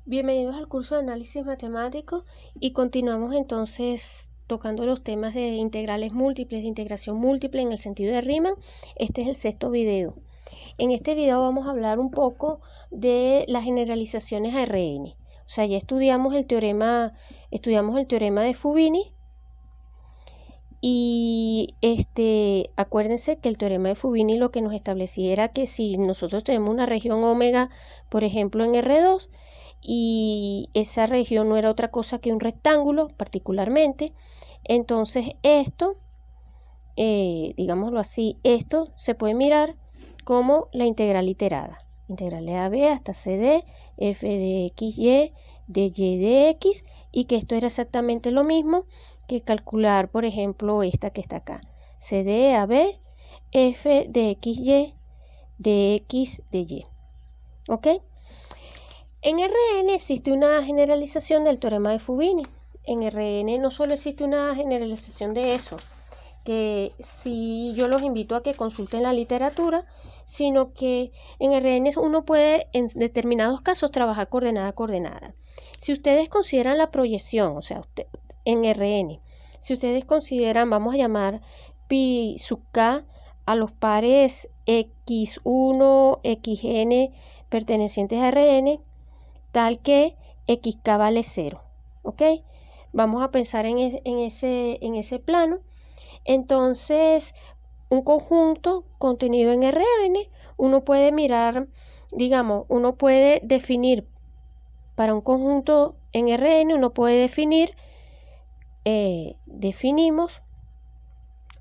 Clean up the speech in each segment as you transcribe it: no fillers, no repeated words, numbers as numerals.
Bienvenidos al curso de análisis matemático y continuamos entonces tocando los temas de integrales múltiples, de integración múltiple en el sentido de Riemann. Este es el sexto video. En este video vamos a hablar un poco de las generalizaciones a Rn. O sea, ya estudiamos el teorema de Fubini. Y acuérdense que el teorema de Fubini lo que nos establecía era que si nosotros tenemos una región omega, por ejemplo en R2, y esa región no era otra cosa que un rectángulo particularmente, entonces esto, digámoslo así, esto se puede mirar como la integral iterada. Integral de AB hasta CD, f de xy, de y de x, y que esto era exactamente lo mismo que calcular, por ejemplo, esta que está acá. CD AB, f de xy, de x, de y. ¿Ok? En Rn existe una generalización del teorema de Fubini. En Rn no solo existe una generalización de eso, que sí yo los invito a que consulten la literatura, sino que en Rn uno puede en determinados casos trabajar coordenada a coordenada. Si ustedes consideran la proyección, o sea, en Rn, si ustedes consideran, vamos a llamar pi sub k a los pares x1, xn pertenecientes a Rn, tal que xk vale 0, ¿ok? Vamos a pensar en ese plano. Entonces, un conjunto contenido en Rn, uno puede mirar, digamos, uno puede definir para un conjunto en Rn, uno puede definir, definimos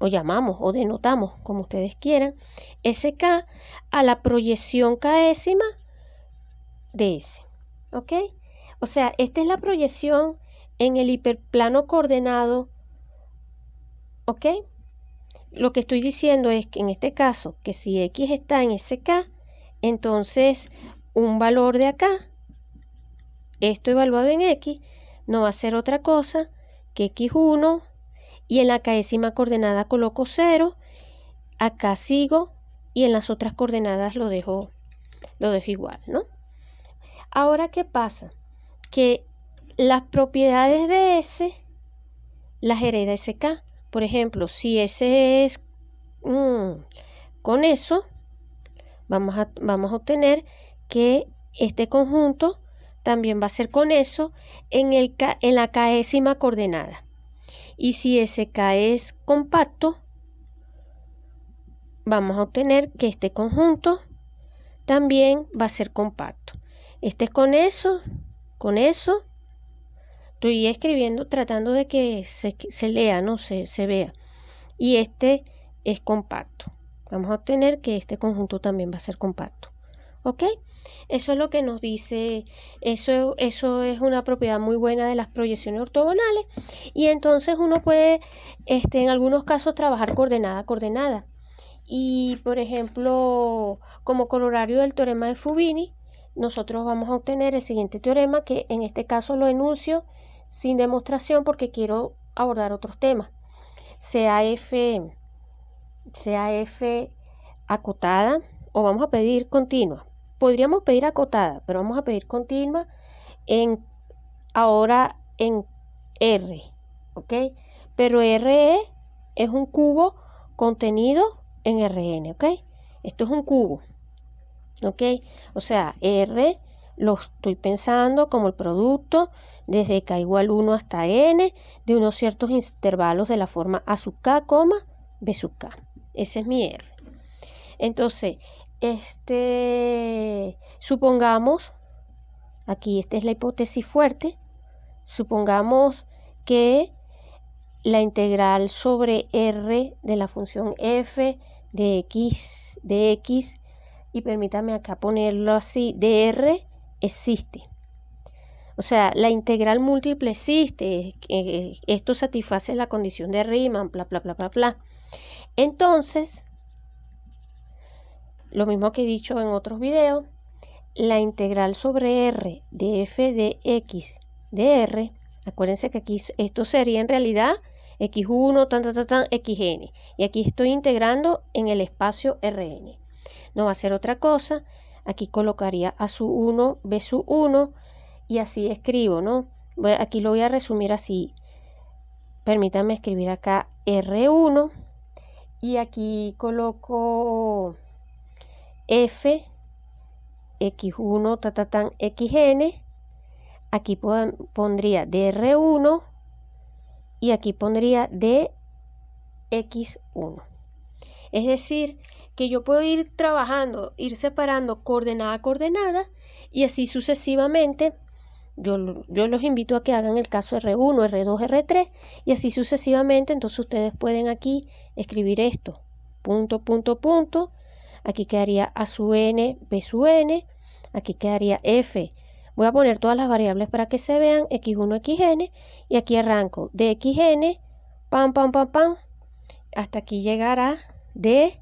o llamamos o denotamos, como ustedes quieran, sk a la proyección késima de S. ¿Ok? O sea, esta es la proyección en el hiperplano coordenado. ¿Ok? Lo que estoy diciendo es que en este caso, que si X está en SK, entonces un valor de acá, esto evaluado en X, no va a ser otra cosa que X1, y en la késima coordenada coloco 0, acá sigo, y en las otras coordenadas lo dejo igual, ¿no? Ahora, ¿qué pasa? Que las propiedades de S las hereda SK. Por ejemplo, si S es con eso, vamos a obtener que este conjunto también va a ser con eso en la késima coordenada. Y si SK es compacto, vamos a obtener que este conjunto también va a ser compacto. Este es con eso. Estoy escribiendo tratando de que se lea, no se vea. Y este es compacto. Vamos a obtener que este conjunto también va a ser compacto. ¿Ok? Eso es lo que nos dice, eso es una propiedad muy buena de las proyecciones ortogonales. Y entonces uno puede, en algunos casos, trabajar coordenada a coordenada. Y, por ejemplo, como corolario del teorema de Fubini, nosotros vamos a obtener el siguiente teorema, que en este caso lo enuncio sin demostración porque quiero abordar otros temas. Sea f acotada, o vamos a pedir continua. Podríamos pedir acotada, pero vamos a pedir continua ahora en R, ¿ok? Pero R es un cubo contenido en Rn, ¿ok? Esto es un cubo, ¿ok? O sea, R lo estoy pensando como el producto desde k igual 1 hasta n de unos ciertos intervalos de la forma a sub k, b sub k. Ese es mi R. Entonces, supongamos, aquí esta es la hipótesis fuerte, supongamos que la integral sobre R de la función f de x, y permítame acá ponerlo así, de R existe. O sea, la integral múltiple existe, esto satisface la condición de Riemann, bla, bla, bla, bla, bla. Entonces, lo mismo que he dicho en otros videos, la integral sobre R de f de x de R, acuérdense que aquí esto sería en realidad x1, xn, y aquí estoy integrando en el espacio Rn. No va a ser otra cosa, aquí colocaría a sub 1, b sub 1, y así escribo, ¿no? Aquí lo voy a resumir así. Permítanme escribir acá R1 y aquí coloco F, X1, XN. Aquí pondría DR1 y aquí pondría DX1. Es decir, que yo puedo ir trabajando, ir separando coordenada a coordenada y así sucesivamente. Yo los invito a que hagan el caso R1, R2, R3 y así sucesivamente. Entonces ustedes pueden aquí escribir esto, punto, punto, punto. Aquí quedaría A sub n, B sub n. Aquí quedaría F. Voy a poner todas las variables para que se vean, X1, XN. Y aquí arranco de XN, pam, pam, pam, pam. Hasta aquí llegará de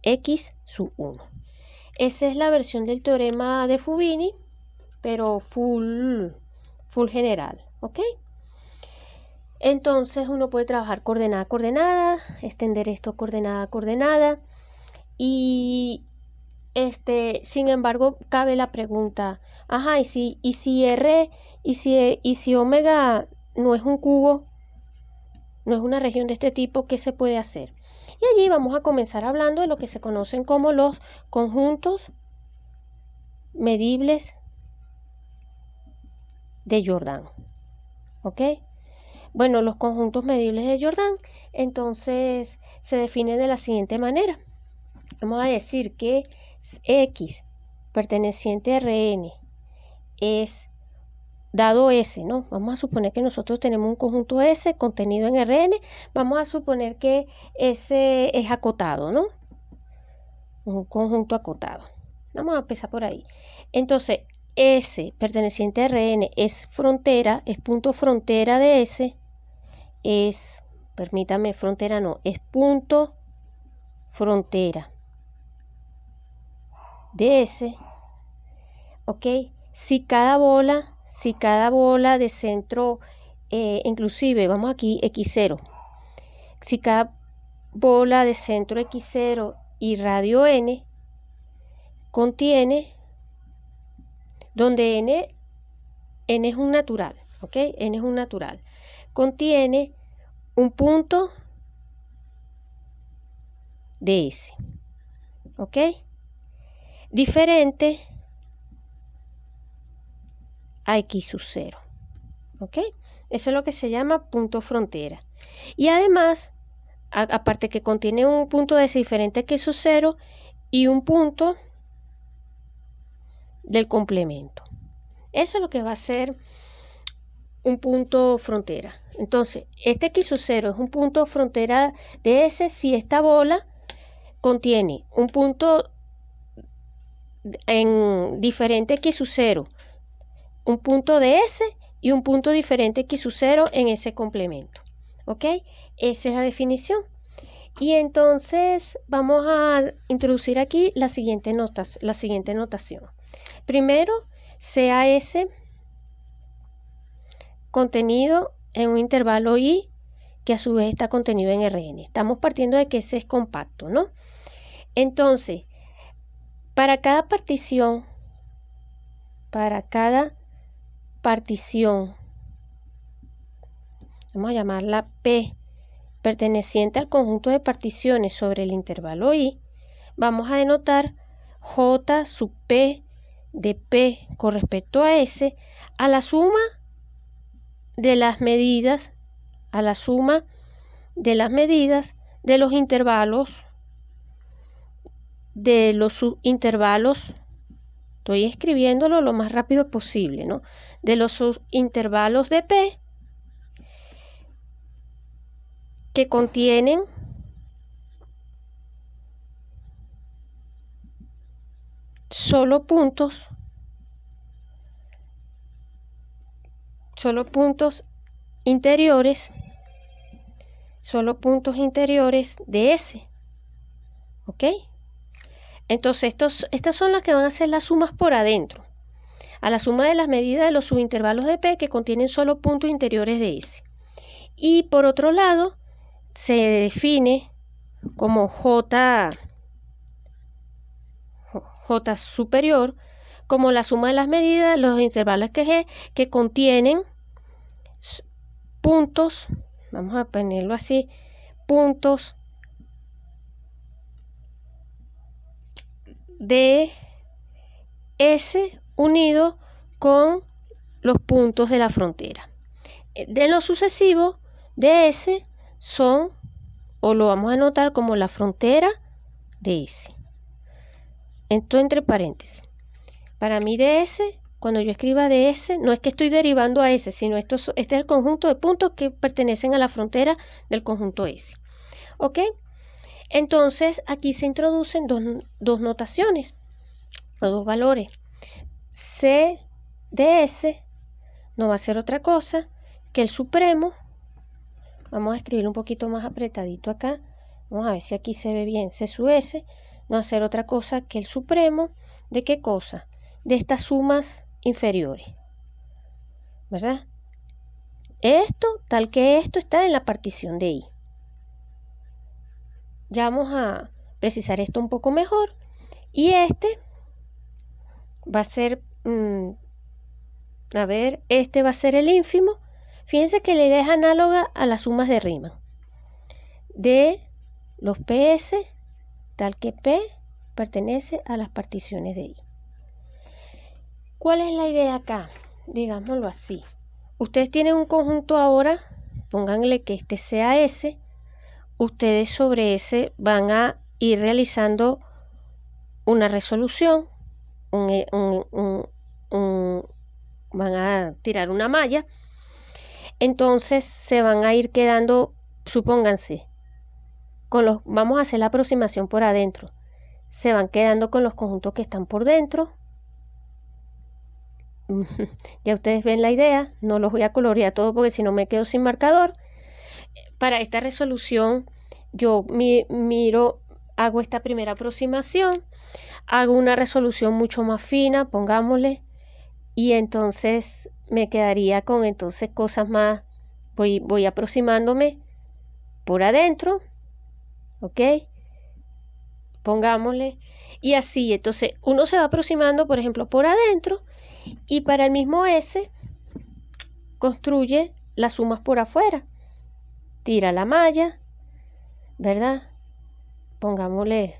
X sub 1. Esa es la versión del teorema de Fubini, pero full general, ¿ok? Entonces uno puede trabajar coordenada a coordenada, extender esto coordenada a coordenada y sin embargo cabe la pregunta, ajá, y si R y si omega no es un cubo, no es una región de este tipo, ¿qué se puede hacer? Y allí vamos a comenzar hablando de lo que se conocen como los conjuntos medibles de Jordan, ¿ok? Bueno, los conjuntos medibles de Jordan entonces se definen de la siguiente manera. Vamos a decir que X perteneciente a Rn es dado S, ¿no? Vamos a suponer que nosotros tenemos un conjunto S contenido en Rn. Vamos a suponer que S es acotado, ¿no? Un conjunto acotado. Vamos a empezar por ahí. Entonces, S perteneciente a Rn es frontera, es punto frontera de S. Permítame, frontera no, es punto frontera de S, ¿ok? Si cada bola de centro, inclusive, vamos aquí, X0, si cada bola de centro X0 y radio N contiene, donde N es un natural, ¿ok? N es un natural, contiene un punto de S, ¿ok? Diferente a X sub 0, ¿ok? Eso es lo que se llama punto frontera. Y además, aparte que contiene un punto de S diferente a X sub 0 y un punto del complemento. Eso es lo que va a ser un punto frontera. Entonces, este X sub 0 es un punto frontera de S si esta bola contiene un punto en diferente X sub 0, un punto de S y un punto diferente X sub 0 en ese complemento. ¿Ok? Esa es la definición. Y entonces vamos a introducir aquí la siguiente notación. Primero, sea S contenido en un intervalo I que a su vez está contenido en Rn. Estamos partiendo de que ese es compacto, ¿no? Entonces, para cada partición, vamos a llamarla P, perteneciente al conjunto de particiones sobre el intervalo I, vamos a denotar J sub P de P con respecto a S a la suma de las medidas, de los intervalos, de los subintervalos. Estoy escribiéndolo lo más rápido posible, ¿no? De los subintervalos de P que contienen solo puntos interiores de S. ¿Ok? Entonces, estas son las que van a ser las sumas por adentro, a la suma de las medidas de los subintervalos de P que contienen solo puntos interiores de S. Y por otro lado, se define como J superior como la suma de las medidas, los intervalos que contienen puntos, vamos a ponerlo así, puntos de S unido con los puntos de la frontera. De lo sucesivo, de S son, o lo vamos a anotar como la frontera de S. Esto entre paréntesis. Para mí DS, cuando yo escriba DS, no es que estoy derivando a S, sino este es el conjunto de puntos que pertenecen a la frontera del conjunto S. ¿Ok? Entonces, aquí se introducen dos notaciones, o dos valores. C de S no va a ser otra cosa que el supremo. Vamos a escribir un poquito más apretadito acá. Vamos a ver si aquí se ve bien. C sub S no va a ser otra cosa que el supremo. ¿De qué cosa? De estas sumas inferiores, ¿verdad? Esto, tal que esto, está en la partición de I. Ya vamos a precisar esto un poco mejor. Y este va a ser, este va a ser el ínfimo. Fíjense que la idea es análoga a las sumas de Riemann. De los PS, tal que P pertenece a las particiones de I. ¿Cuál es la idea acá? Digámoslo así. Ustedes tienen un conjunto ahora, pónganle que este sea S. Ustedes sobre ese van a ir realizando una resolución, van a tirar una malla. Entonces se van a ir quedando, supónganse, vamos a hacer la aproximación por adentro. Se van quedando con los conjuntos que están por dentro. Ya ustedes ven la idea, no los voy a colorear todo porque si no me quedo sin marcador. Para esta resolución yo hago esta primera aproximación, hago una resolución mucho más fina, pongámosle, y entonces me quedaría con cosas más, voy aproximándome por adentro, ¿ok? Pongámosle, y así, entonces uno se va aproximando, por ejemplo, por adentro, y para el mismo S construye las sumas por afuera, tira la malla, ¿verdad? Pongámosle,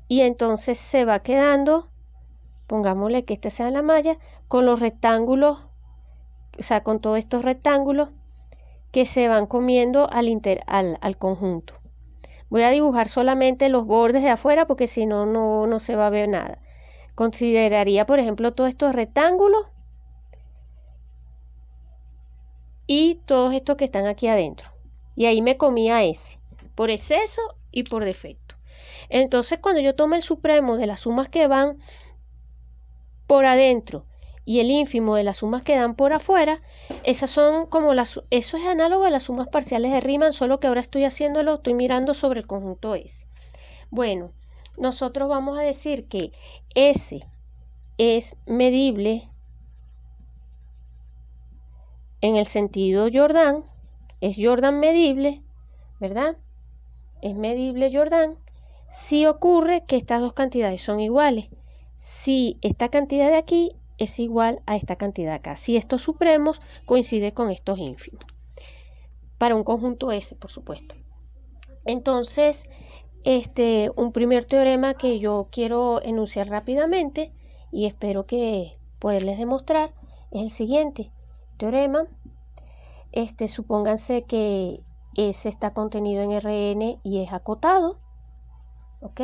y entonces se va quedando, pongámosle que esta sea la malla, con los rectángulos, o sea, con todos estos rectángulos que se van comiendo al conjunto. Voy a dibujar solamente los bordes de afuera porque si no, no se va a ver nada. Consideraría, por ejemplo, todos estos rectángulos y todos estos que están aquí adentro. Y ahí me comía S, por exceso y por defecto. Entonces, cuando yo tomo el supremo de las sumas que van por adentro y el ínfimo de las sumas que dan por afuera, esas son como eso es análogo a las sumas parciales de Riemann, solo que ahora estoy mirando sobre el conjunto S. Bueno, nosotros vamos a decir que S es medible en el sentido Jordan, es Jordan medible, ¿verdad? Es medible Jordan si ocurre que estas dos cantidades son iguales. Si esta cantidad de aquí es igual a esta cantidad acá. Si estos supremos coinciden con estos ínfimos. Para un conjunto S, por supuesto. Entonces, un primer teorema que yo quiero enunciar rápidamente y espero que poderles demostrar es el siguiente. Teorema, supónganse que S está contenido en Rn y es acotado, ¿ok?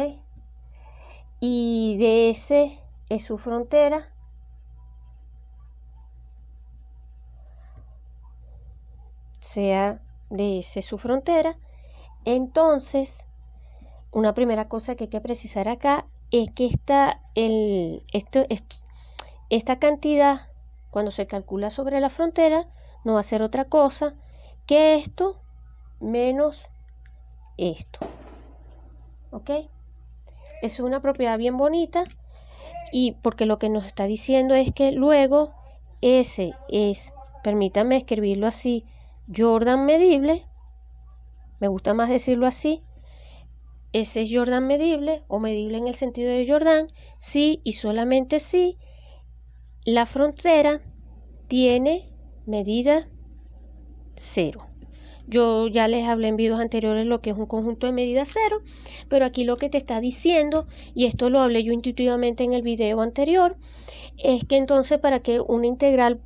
Y de S es su frontera. Sea de S su frontera. Entonces, una primera cosa que hay que precisar acá es que esta cantidad, cuando se calcula sobre la frontera, no va a ser otra cosa que esto menos esto. ¿Ok? Es una propiedad bien bonita y porque lo que nos está diciendo es que luego S es, permítanme escribirlo así, Jordan medible, me gusta más decirlo así, ese es Jordan medible o medible en el sentido de Jordan si y solamente si la frontera tiene medida 0. Yo ya les hablé en videos anteriores lo que es un conjunto de medida 0, pero aquí lo que te está diciendo, y esto lo hablé yo intuitivamente en el video anterior, es que entonces para que una integral,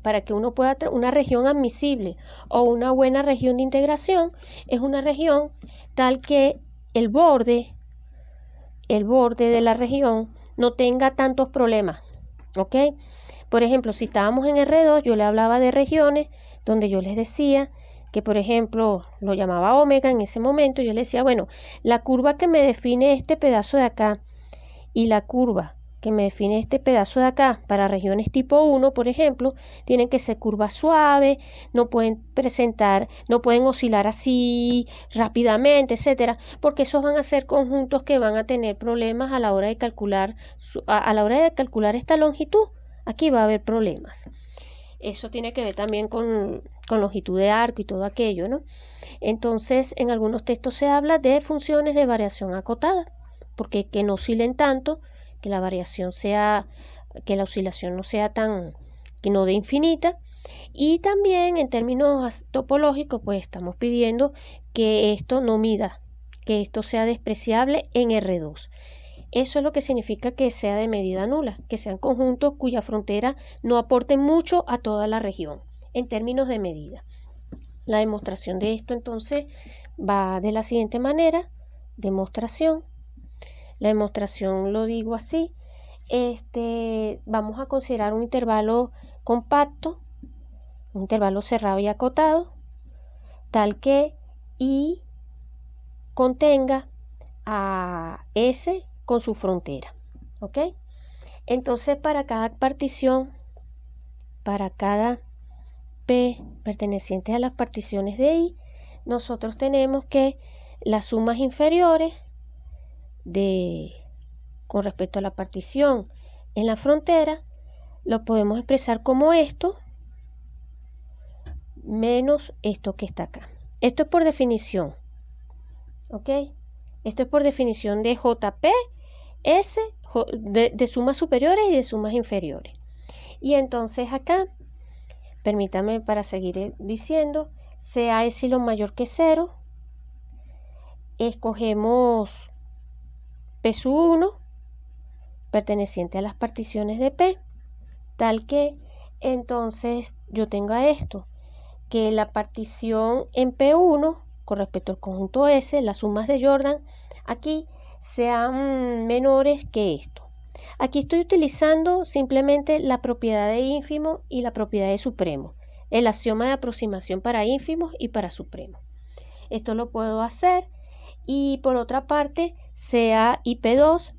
para que uno pueda, una región admisible o una buena región de integración, es una región tal que el borde de la región no tenga tantos problemas, ¿ok? Por ejemplo, si estábamos en R2, yo le hablaba de regiones donde yo les decía que, por ejemplo, lo llamaba omega en ese momento, yo le decía, bueno, la curva que me define este pedazo de acá y la curva que me define este pedazo de acá para regiones tipo 1, por ejemplo, tienen que ser curvas suaves, no pueden oscilar así rápidamente, etcétera, porque esos van a ser conjuntos que van a tener problemas a la hora de calcular esta longitud. Aquí va a haber problemas. Eso tiene que ver también con longitud de arco y todo aquello, ¿no? Entonces, en algunos textos se habla de funciones de variación acotada, porque que no oscilen tanto, que la variación sea, que la oscilación no sea que no dé infinita. Y también en términos topológicos, pues estamos pidiendo que esto no mida, que esto sea despreciable en R2. Eso es lo que significa que sea de medida nula, que sean conjuntos cuya frontera no aporte mucho a toda la región en términos de medida. La demostración de esto entonces va de la siguiente manera. Demostración. La demostración lo digo así. Vamos a considerar un intervalo compacto, un intervalo cerrado y acotado, tal que I contenga a S con su frontera, ¿ok? Entonces, para cada partición, para cada P perteneciente a las particiones de I, nosotros tenemos que las sumas inferiores con respecto a la partición en la frontera, lo podemos expresar como esto, menos esto que está acá. Esto es por definición, ¿ok? Esto es por definición de JP, S, de sumas superiores y de sumas inferiores. Y entonces acá, permítame para seguir diciendo, sea epsilon mayor que 0, escogemos P sub 1, perteneciente a las particiones de P, tal que entonces yo tenga esto, que la partición en P1 con respecto al conjunto S, las sumas de Jordan, aquí sean menores que esto. Aquí estoy utilizando simplemente la propiedad de ínfimo y la propiedad de supremo, el axioma de aproximación para ínfimos y para supremos. Esto lo puedo hacer y por otra parte, sea IP2,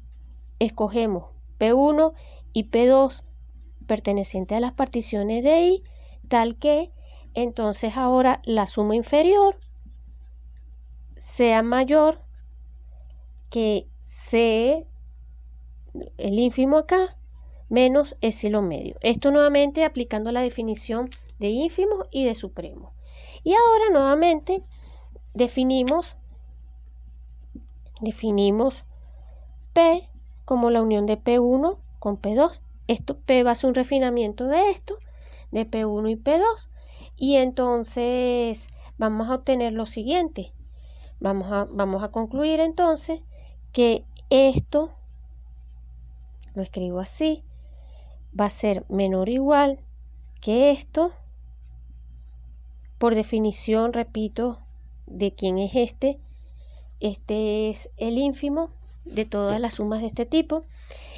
escogemos P1 y P2 perteneciente a las particiones de I, tal que entonces ahora la suma inferior sea mayor que C, el ínfimo acá, menos epsilon medio. Esto nuevamente aplicando la definición de ínfimo y de supremo. Y ahora nuevamente definimos P como la unión de P1 con P2. Esto P va a ser un refinamiento de esto, de P1 y P2. Y entonces vamos a obtener lo siguiente. Vamos a concluir entonces que esto, lo escribo así, va a ser menor o igual que esto. Por definición, repito, de quién es este. Este es el ínfimo de todas las sumas de este tipo.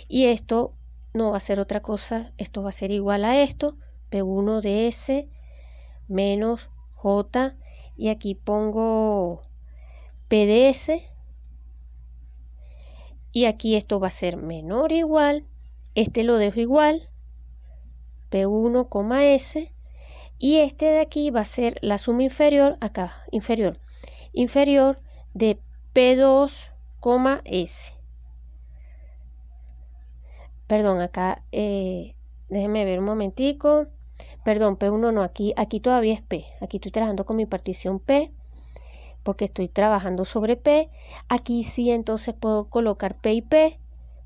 Y esto no va a ser otra cosa, esto va a ser igual a esto, P1 de S menos J, y aquí pongo P de S, y aquí esto va a ser menor o igual, este lo dejo igual, P1, S, y este de aquí va a ser la suma inferior, acá, inferior de P2, S. Perdón, acá, déjenme ver un momentico. Perdón, P1 no, aquí todavía es P. Aquí estoy trabajando con mi partición P. porque estoy trabajando sobre P. Aquí sí entonces puedo colocar P y P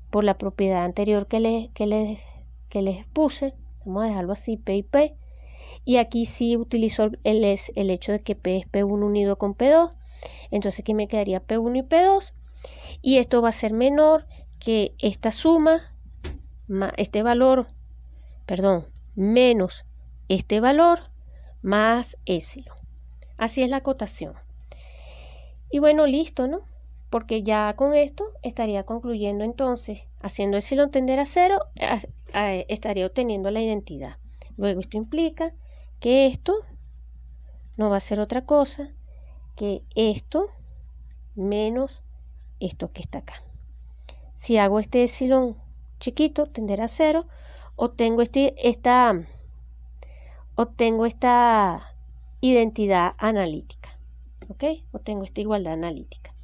por la propiedad anterior que les puse. Vamos a dejarlo así, P y P. Y aquí sí utilizo el hecho de que P es P1 unido con P2. Entonces aquí me quedaría P1 y P2. Y esto va a ser menor que esta suma, este valor, perdón, menos este valor más epsilon. Así es la acotación. Y bueno, listo, ¿no? Porque ya con esto estaría concluyendo entonces, haciendo epsilon tender a 0, estaría obteniendo la identidad. Luego esto implica que esto no va a ser otra cosa que esto menos esto que está acá. Si hago este epsilon chiquito, tender a 0, obtengo esta identidad analítica. ¿Ok? Obtengo esta igualdad analítica.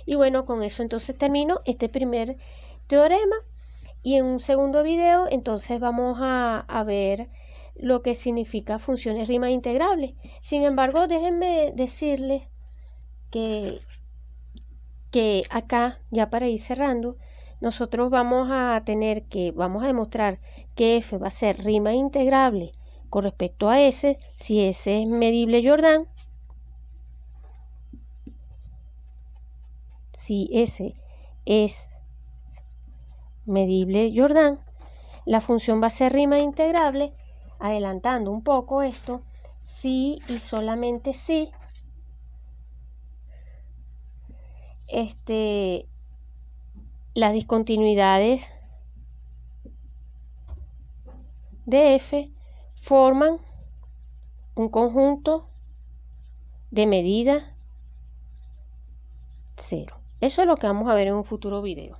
Y bueno, con eso entonces termino este primer teorema. Y en un segundo video entonces vamos a ver lo que significa funciones Riemann integrables. Sin embargo, déjenme decirles que acá, ya para ir cerrando, nosotros vamos a demostrar que F va a ser Riemann integrable con respecto a S, si S es medible Jordan. Si S es medible Jordan, la función va a ser Riemann integrable, adelantando un poco esto, si y solamente si las discontinuidades de F forman un conjunto de medida 0. Eso es lo que vamos a ver en un futuro video.